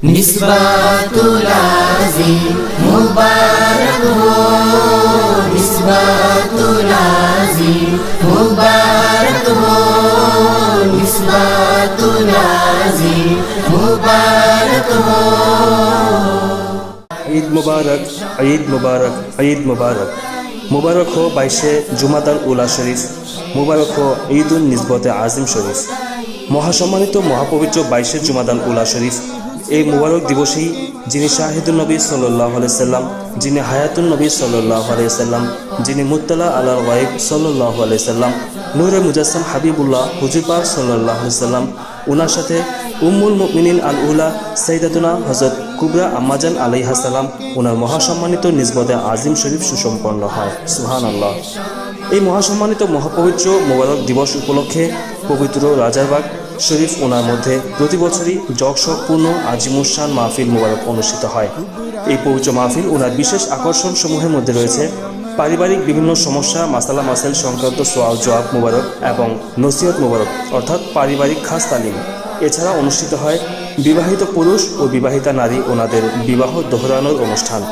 निस्बतुल आज़ीम मुबारक हो, निस्बतुल आज़ीम मुबारक हो, निस्बतुल आज़ीम मुबारक हो। ईद मुबारक, ईद मुबारक, ईद मुबारक। मुबारक हो 22 जुमादाल उला शरीफ, मुबारक हो ईद उन निस्बत आज़िम शरीफ। মহাসম্মানিত মহাপবিত্র 22 জুমাদাল উলা শরীফ, এই মুবারক দিবসেই যিনি শাহিদুন নবী সাল্লাল্লাহু আলাইহি সাল্লাম, যিনি হায়াতুন নবী সাল্লাল্লাহু আলাইহি সাল্লাম, যিনি মুত্তালা আলাল গায়ব সাল্লাল্লাহু আলাইহি সাল্লাম, নূরে মুজাসসাম হাবিবুল্লাহ হুজুর পাক সাল্লাল্লাহু আলাইহি সাল্লাম, ওনার সাথে উম্মুল মুমিনিন আল উলা সাইয়্যিদাতুনা হযরত কুবরা আম্মাজান আলাইহা সালাম, ওনার মহাসম্মানিত নিসবতে আজিম শরীফ সুসম্পন্ন হয়। সুবহানাল্লাহ। এই মহাসম্মানিত মহাপবিত্র মোবারক দিবস উপলক্ষে পবিত্র রাজারবাগ শরীফ ওনার মধ্যে প্রতি বছরই জগশপূর্ণ আজিমুসান মাহফিল মোবারক অনুষ্ঠিত হয়। এই পবিত্র মাহফিল ওনার বিশেষ আকর্ষণ সমূহের মধ্যে রয়েছে পারিবারিক বিভিন্ন সমস্যা মাসালা মাসাইল সংক্রান্ত সোয়াল জবাব মোবারক এবং নসিহত মোবারক অর্থাৎ পারিবারিক খাস তালিম। এছাড়া অনুষ্ঠিত হয় বিবাহিত পুরুষ ও বিবাহিতা নারী ওনাদের বিবাহ দোহরানোর অনুষ্ঠান।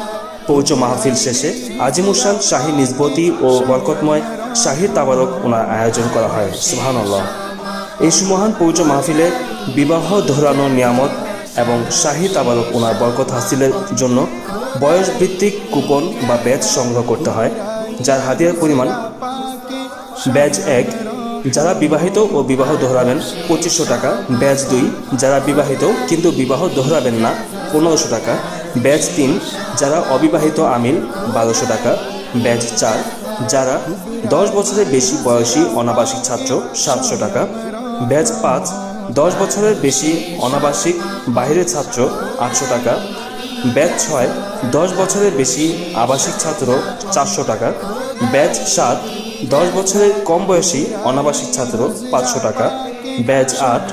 পবিত্র মাহফিল শেষে আজিমুসান শাহী নিসবতি ও বরকতময় শাহী তাবারক ওনার আয়োজন করা হয়। সুবহানাল্লাহ। এই সুমহান পবিত্র মাহফিলে বিবাহ দোহরানোর নিয়ামত এবং শাহী তাবারক ওনার বরকত হাসিলের জন্য বয়স ভিত্তিক কুপন বা ব্যাজ সংগ্রহ করতে হয়, যার হাদিয়ার পরিমাণ ব্যাজ 1 যারা বিবাহিত ও বিবাহ দোহরাবেন 2500 টাকা, ব্যাজ 2 যারা বিবাহিত কিন্তু বিবাহ দোহরাবেন না 1500 টাকা, ব্যাজ 3 যারা অবিবাহিত আমিল 1200 টাকা, ব্যাজ 4 যারা 10 বছরের বেশি বয়সী অনাবাসিক ছাত্র 700 টাকা, ব্যাজ 5 10 বছরের বেশি অনাবাসিক বাইরের ছাত্র 800 টাকা, ব্যাজ 6 10 বছরের বেশি আবাসিক ছাত্র 400 টাকা, ব্যাজ 7 10 বছরের কম বয়সী অনাবাসিক ছাত্র 500 টাকা, ব্যাজ 8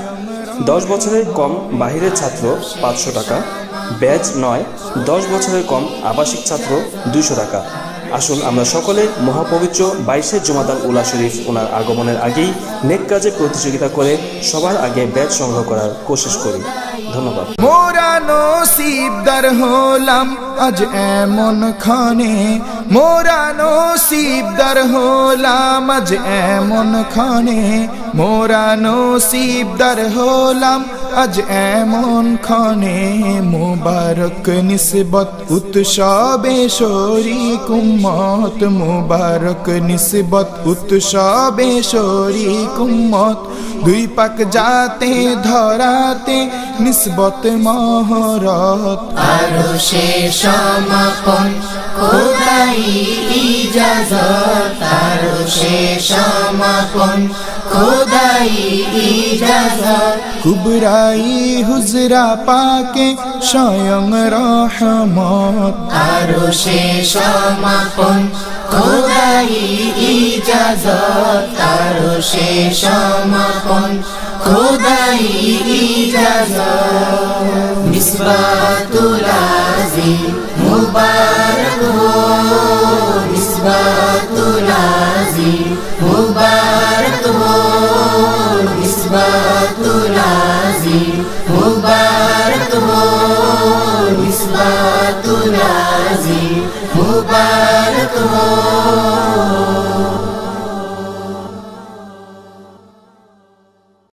10 বছরের কম বাহিরের ছাত্র 500 টাকা, ব্যাজ 9 10 বছরের কম আবাসিক ছাত্র 200 টাকা। আসুন আমরা সকলে মহাপবিত্র 22 জুমাদাল উলা শরীফ ওনার আগমনের আগেই নেক কাজে প্রতিযোগিতা করে সবার আগে ব্যাজ সংগ্রহ করার কোশিশ করি। ধন্যবাদ। মোরা নসিবদার হলাম আজ এমন ক্ষণে, মোরা নসিবদার হলাম আজ এমন ক্ষণে, মোরা নসিবদার হলাম আজ এমন ক্ষণে, মুবারক নিসবত উৎসবে শরীক উম্মত, মুবারক নিসবত উৎসবে শরীক উম্মত, দুই পাক যাতে ধরাতে নিসবত মহরত, আরশে সমাপন খোদাই ইজাজত, আরশে সমাপন খোদাই ইজাজত, কুবরাই হুজরা পাকে স্বয়ং রহমত, আরশে সমাপন খোদাই ইজাজত, আরশে সমাপন খোদাই ইজাজত, নিসবতুল আযীম মুবারক हो, निस्बतुल आज़ीम मुबारक हो, निस्बतुल आज़ीम मुबारक हो, निस्बतुल आज़ीम मुबारक हो।